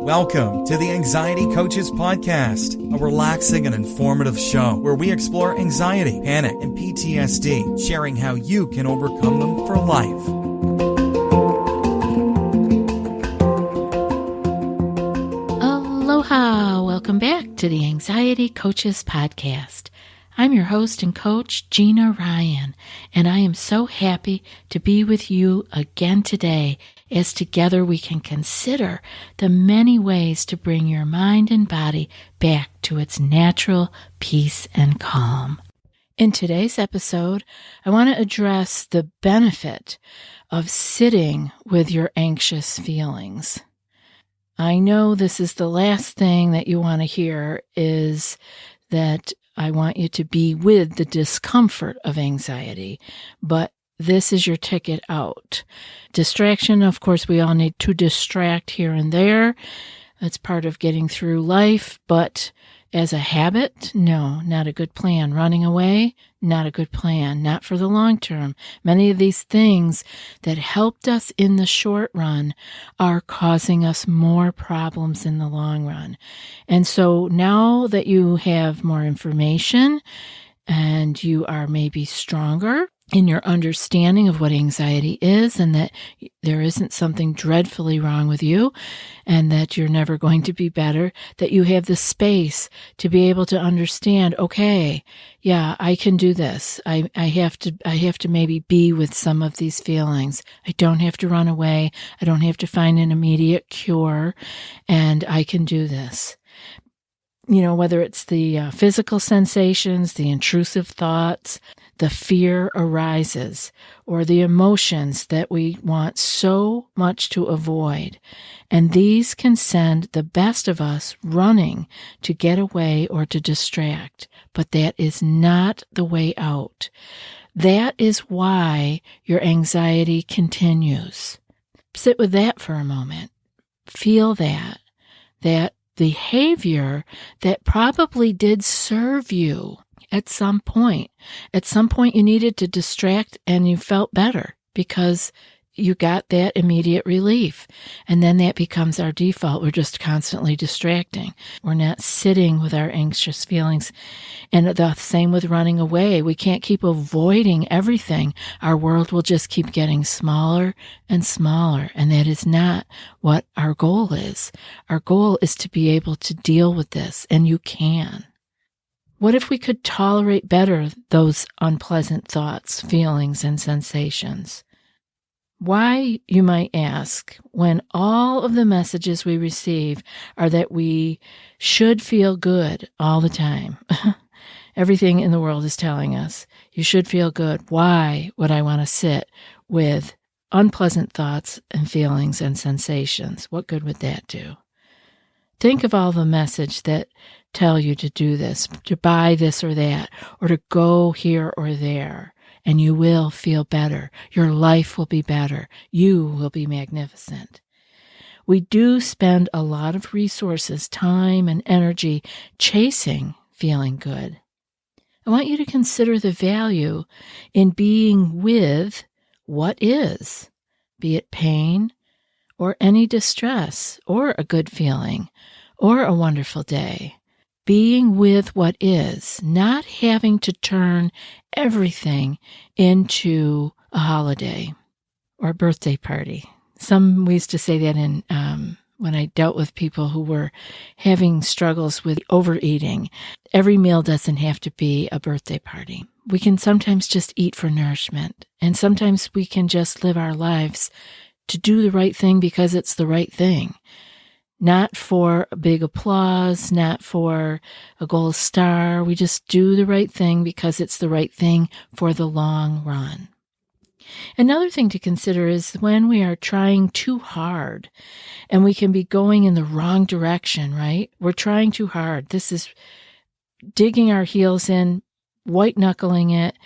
Welcome to the Anxiety Coaches Podcast, a relaxing and informative show where we explore anxiety, panic, and PTSD, sharing how you can overcome them for life. Aloha! Welcome back to the Anxiety Coaches Podcast. I'm your host and coach, Gina Ryan, and I am so happy to be with you again today as together we can consider the many ways to bring your mind and body back to its natural peace and calm. In today's episode, I want to address the benefit of sitting with your anxious feelings. I know this is the last thing that you want to hear is that I want you to be with the discomfort of anxiety, but this is your ticket out. Distraction, of course, we all need to distract here and there. That's part of getting through life, but as a habit, no, not a good plan. Running away, not a good plan, not for the long term. Many of these things that helped us in the short run are causing us more problems in the long run. And so now that you have more information and you are maybe stronger in your understanding of what anxiety is and that there isn't something dreadfully wrong with you and that you're never going to be better, that you have the space to be able to understand, okay, yeah, I can do this. I have to maybe be with some of these feelings. I don't have to run away. I don't have to find an immediate cure, and I can do this. You know, whether it's the physical sensations, the intrusive thoughts, the fear arises, or the emotions that we want so much to avoid. And these can send the best of us running to get away or to distract. But that is not the way out. That is why your anxiety continues. Sit with that for a moment. Feel that behavior that probably did serve you at some point. At some point you needed to distract and you felt better because you got that immediate relief. And then that becomes our default. We're just constantly distracting. We're not sitting with our anxious feelings. And the same with running away. We can't keep avoiding everything. Our world will just keep getting smaller and smaller. And that is not what our goal is. Our goal is to be able to deal with this, and you can. What if we could tolerate better those unpleasant thoughts, feelings, and sensations? Why, you might ask, when all of the messages we receive are that we should feel good all the time. Everything in the world is telling us you should feel good. Why would I want to sit with unpleasant thoughts and feelings and sensations? What good would that do? Think of all the message that tell you to do this, to buy this or that, or to go here or there. And you will feel better. Your life will be better. You will be magnificent. We do spend a lot of resources, time, and energy chasing feeling good. I want you to consider the value in being with what is, be it pain or any distress or a good feeling or a wonderful day. Being with what is, not having to turn everything into a holiday or a birthday party. We used to say that in when I dealt with people who were having struggles with overeating. Every meal doesn't have to be a birthday party. We can sometimes just eat for nourishment, and sometimes we can just live our lives to do the right thing because it's the right thing. Not for a big applause, not for a gold star. We just do the right thing because it's the right thing for the long run. Another thing to consider is when we are trying too hard and we can be going in the wrong direction, right? We're trying too hard. This is digging our heels in, white-knuckling it,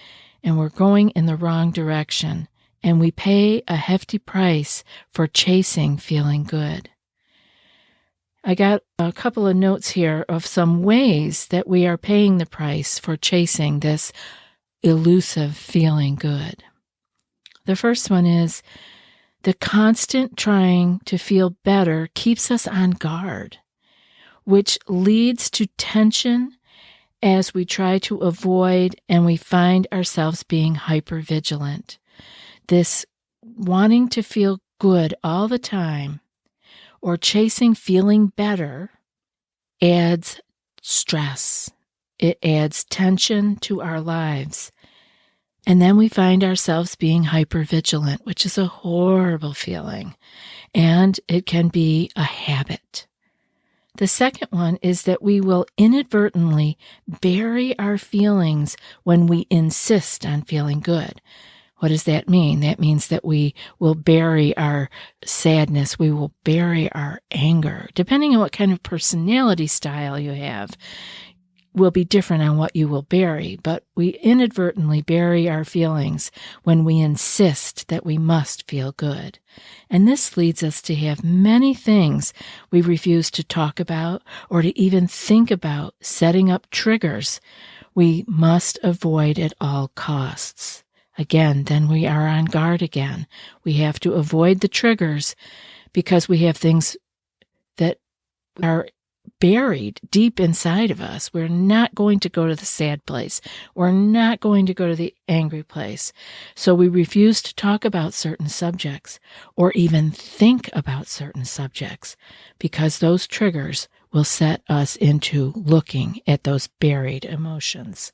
and we're going in the wrong direction. And we pay a hefty price for chasing feeling good. I got a couple of notes here of some ways that we are paying the price for chasing this elusive feeling good. The first one is The constant trying to feel better keeps us on guard, which leads to tension as we try to avoid and we find ourselves being hypervigilant. This wanting to feel good all the time or chasing feeling better adds stress. It adds tension to our lives. And then we find ourselves being hypervigilant, which is a horrible feeling, and it can be a habit. The second one is that we will inadvertently bury our feelings when we insist on feeling good. What does that mean? That means that we will bury our sadness, we will bury our anger. Depending on what kind of personality style you have, will be different on what you will bury, but we inadvertently bury our feelings when we insist that we must feel good. And this leads us to have many things we refuse to talk about or to even think about, setting up triggers we must avoid at all costs. Again, then we are on guard again. We have to avoid the triggers because we have things that are buried deep inside of us. We're not going to go to the sad place. We're not going to go to the angry place. So we refuse to talk about certain subjects or even think about certain subjects because those triggers will set us into looking at those buried emotions.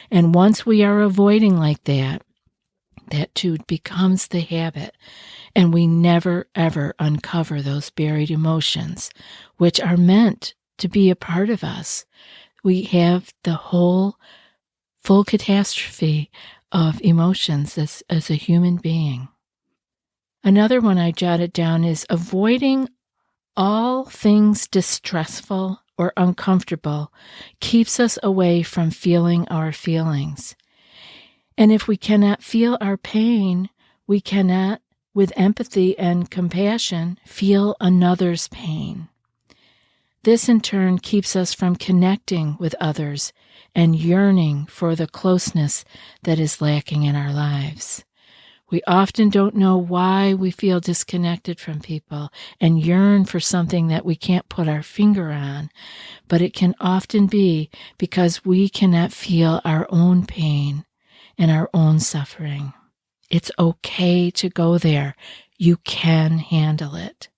And once we are avoiding like that, that too becomes the habit. And we never, ever uncover those buried emotions, which are meant to be a part of us. We have the whole full catastrophe of emotions as a human being. Another one I jotted down is avoiding all things distressful or uncomfortable keeps us away from feeling our feelings. And if we cannot feel our pain, we cannot, with empathy and compassion, feel another's pain. This in turn keeps us from connecting with others and yearning for the closeness that is lacking in our lives. We often don't know why we feel disconnected from people and yearn for something that we can't put our finger on, but it can often be because we cannot feel our own pain and our own suffering. It's okay to go there. You can handle it.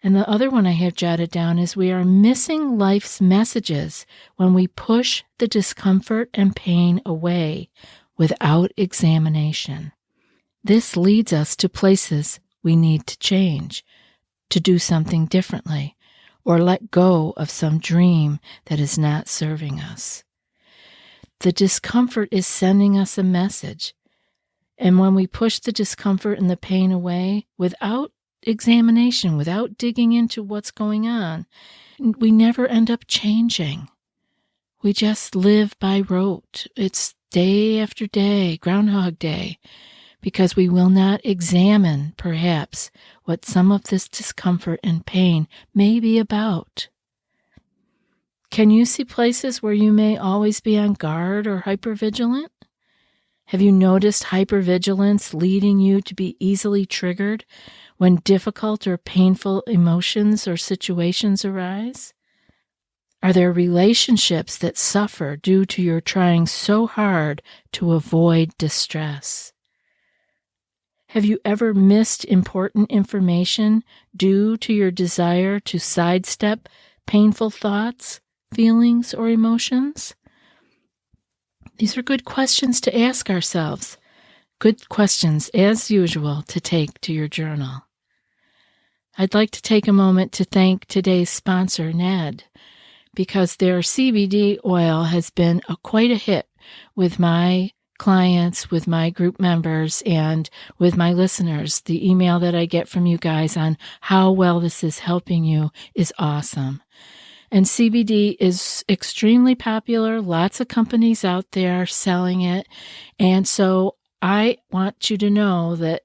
And the other one I have jotted down is we are missing life's messages when we push the discomfort and pain away without examination. This leads us to places we need to change, to do something differently, or let go of some dream that is not serving us. The discomfort is sending us a message. And when we push the discomfort and the pain away without examination, without digging into what's going on, we never end up changing. We just live by rote. It's day after day, Groundhog Day, because we will not examine, perhaps, what some of this discomfort and pain may be about. Can you see places where you may always be on guard or hypervigilant? Have you noticed hypervigilance leading you to be easily triggered when difficult or painful emotions or situations arise? Are there relationships that suffer due to your trying so hard to avoid distress? Have you ever missed important information due to your desire to sidestep painful thoughts, feelings, or emotions? These are good questions to ask ourselves. Good questions, as usual, to take to your journal. I'd like to take a moment to thank today's sponsor, Ned, because their CBD oil has been quite a hit with my clients, with my group members, and with my listeners. The email that I get from you guys on how well this is helping you is awesome. And CBD is extremely popular. Lots of companies out there selling it. And so I want you to know that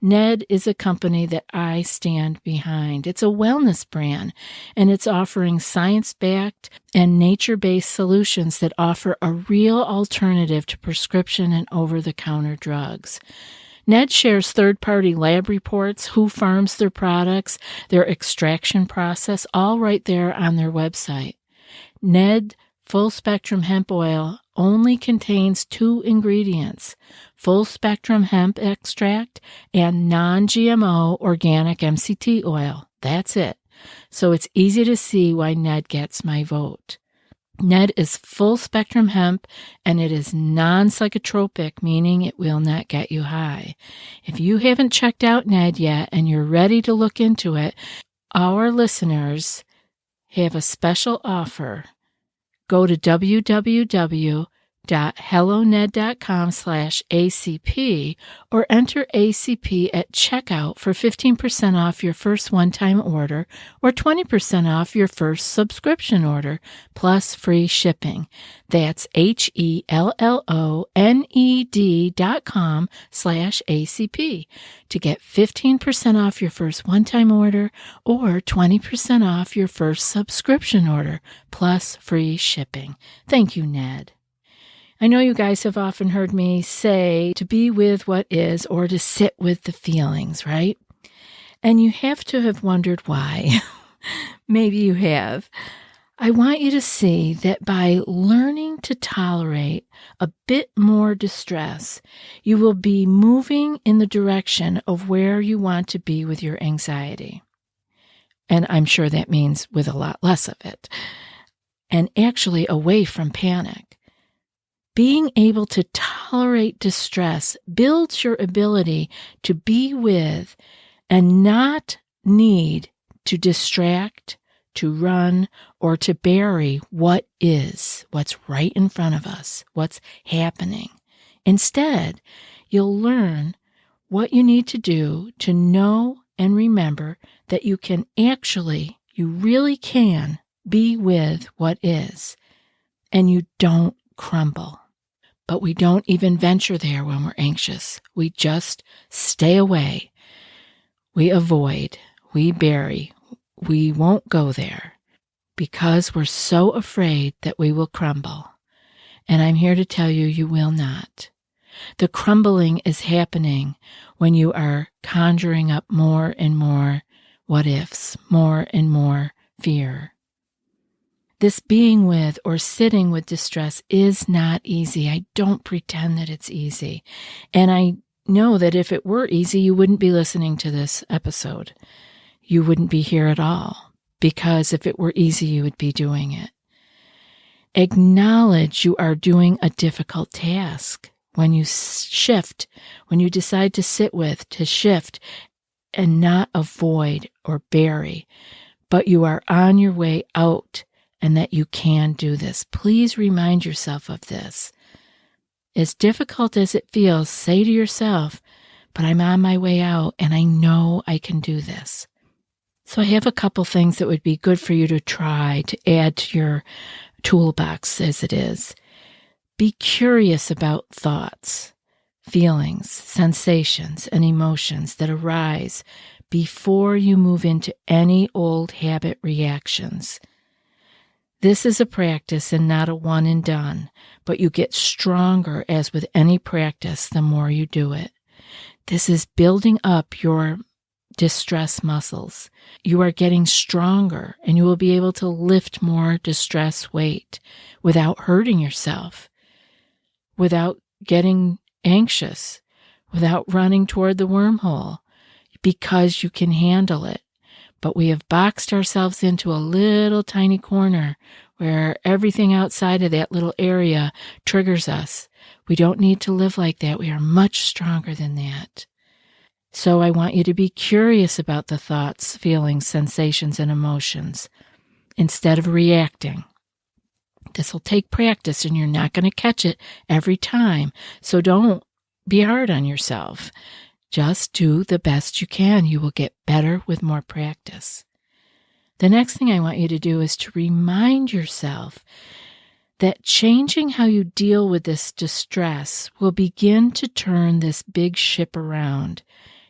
Ned is a company that I stand behind. It's a wellness brand, and it's offering science-backed and nature-based solutions that offer a real alternative to prescription and over-the-counter drugs. Ned shares third-party lab reports, who farms their products, their extraction process, all right there on their website. Ned Full Spectrum Hemp Oil only contains 2 ingredients, full spectrum hemp extract and non-GMO organic MCT oil. That's it. So it's easy to see why Ned gets my vote. Ned is full spectrum hemp and it is non-psychotropic, meaning it will not get you high. If you haven't checked out Ned yet and you're ready to look into it, our listeners have a special offer. Go to www.helloned.com/ACP or enter ACP at checkout for 15% off your first one-time order or 20% off your first subscription order plus free shipping. That's HELLONED.com/ACP to get 15% off your first one-time order or 20% off your first subscription order plus free shipping. Thank you, Ned. I know you guys have often heard me say to be with what is or to sit with the feelings, right? And you have to have wondered why. Maybe you have. I want you to see that by learning to tolerate a bit more distress, you will be moving in the direction of where you want to be with your anxiety. And I'm sure that means with a lot less of it. And actually away from panic. Being able to tolerate distress builds your ability to be with and not need to distract, to run, or to bury what is, what's right in front of us, what's happening. Instead, you'll learn what you need to do to know and remember that you really can be with what is, and you don't crumble. But we don't even venture there when we're anxious. We just stay away. We avoid. We bury. We won't go there because we're so afraid that we will crumble. And I'm here to tell you, you will not. The crumbling is happening when you are conjuring up more and more what ifs, more and more fear. This being with or sitting with distress is not easy. I don't pretend that it's easy. And I know that if it were easy, you wouldn't be listening to this episode. You wouldn't be here at all, because if it were easy, you would be doing it. Acknowledge you are doing a difficult task. When you shift, when you decide to sit with, to shift, and not avoid or bury, but you are on your way out, and that you can do this. Please remind yourself of this. As difficult as it feels, say to yourself, but I'm on my way out and I know I can do this. So I have a couple things that would be good for you to try to add to your toolbox as it is. Be curious about thoughts, feelings, sensations, and emotions that arise before you move into any old habit reactions. This is a practice and not a one and done, but you get stronger as with any practice the more you do it. This is building up your distress muscles. You are getting stronger and you will be able to lift more distress weight without hurting yourself, without getting anxious, without running toward the wormhole, because you can handle it. But we have boxed ourselves into a little tiny corner where everything outside of that little area triggers us. We don't need to live like that. We are much stronger than that. So I want you to be curious about the thoughts, feelings, sensations, and emotions instead of reacting. This will take practice and you're not going to catch it every time. So don't be hard on yourself. Just do the best you can. You will get better with more practice. The next thing I want you to do is to remind yourself that changing how you deal with this distress will begin to turn this big ship around.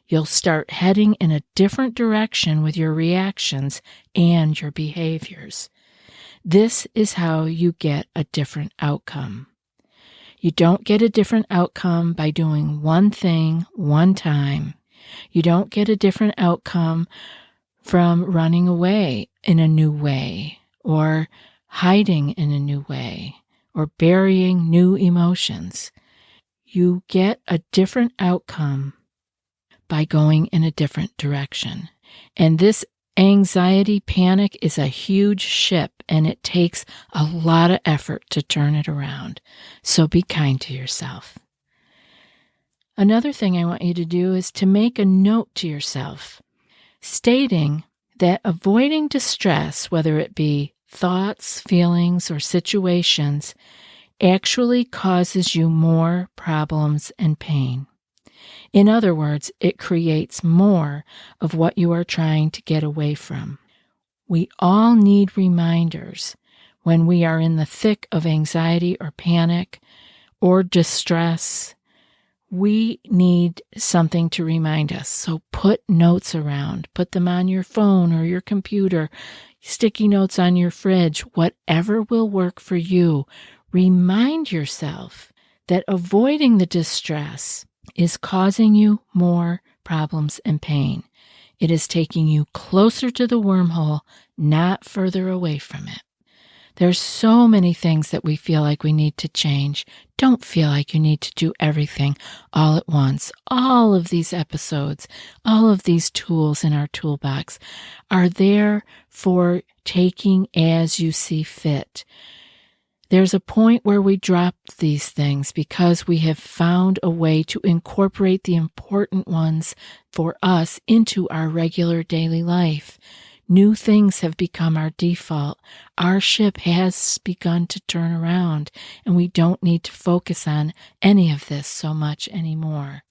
You'll start heading in a different direction with your reactions and your behaviors. This is how you get a different outcome. You don't get a different outcome by doing one thing one time. You don't get a different outcome from running away in a new way, or hiding in a new way, or burying new emotions. You get a different outcome by going in a different direction. And this anxiety panic is a huge ship, and it takes a lot of effort to turn it around. So be kind to yourself. Another thing I want you to do is to make a note to yourself, stating that avoiding distress, whether it be thoughts, feelings, or situations, actually causes you more problems and pain. In other words, it creates more of what you are trying to get away from. We all need reminders when we are in the thick of anxiety or panic or distress. We need something to remind us. So put notes around. Put them on your phone or your computer, sticky notes on your fridge, whatever will work for you. Remind yourself that avoiding the distress is causing you more problems and pain. It is taking you closer to the wormhole, not further away from it. There's so many things that we feel like we need to change. Don't feel like you need to do everything all at once. All of these episodes, all of these tools in our toolbox are there for taking as you see fit. There's a point where we drop these things because we have found a way to incorporate the important ones for us into our regular daily life. New things have become our default. Our ship has begun to turn around, and we don't need to focus on any of this so much anymore.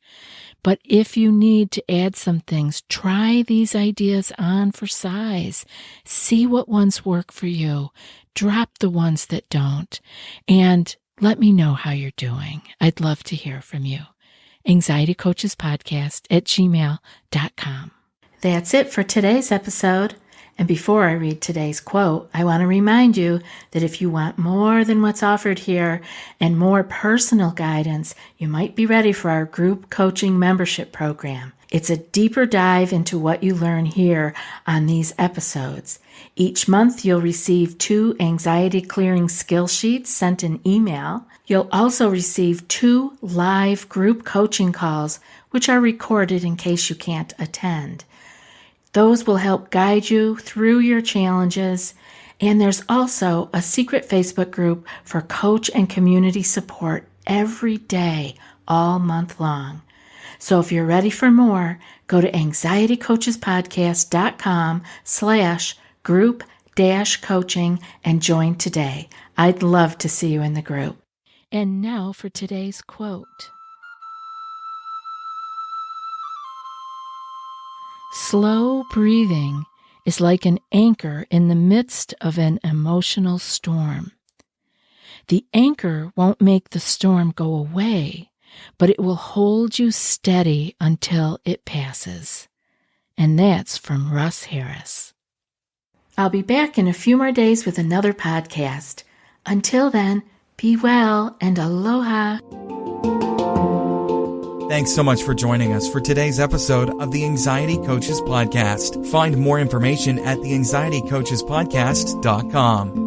But if you need to add some things, try these ideas on for size. See what ones work for you. Drop the ones that don't. And let me know how you're doing. I'd love to hear from you. anxietycoachespodcast@gmail.com. That's it for today's episode. And before I read today's quote, I want to remind you that if you want more than what's offered here and more personal guidance, you might be ready for our group coaching membership program. It's a deeper dive into what you learn here on these episodes. Each month, you'll receive 2 anxiety clearing skill sheets sent in email. You'll also receive 2 live group coaching calls, which are recorded in case you can't attend. Those will help guide you through your challenges. And there's also a secret Facebook group for coach and community support every day, all month long. So if you're ready for more, go to anxietycoachespodcast.com/group-coaching and join today. I'd love to see you in the group. And now for today's quote. Slow breathing is like an anchor in the midst of an emotional storm. The anchor won't make the storm go away, but it will hold you steady until it passes. And that's from Russ Harris. I'll be back in a few more days with another podcast. Until then, be well and aloha. Thanks so much for joining us for today's episode of the Anxiety Coaches Podcast. Find more information at theanxietycoachespodcast.com.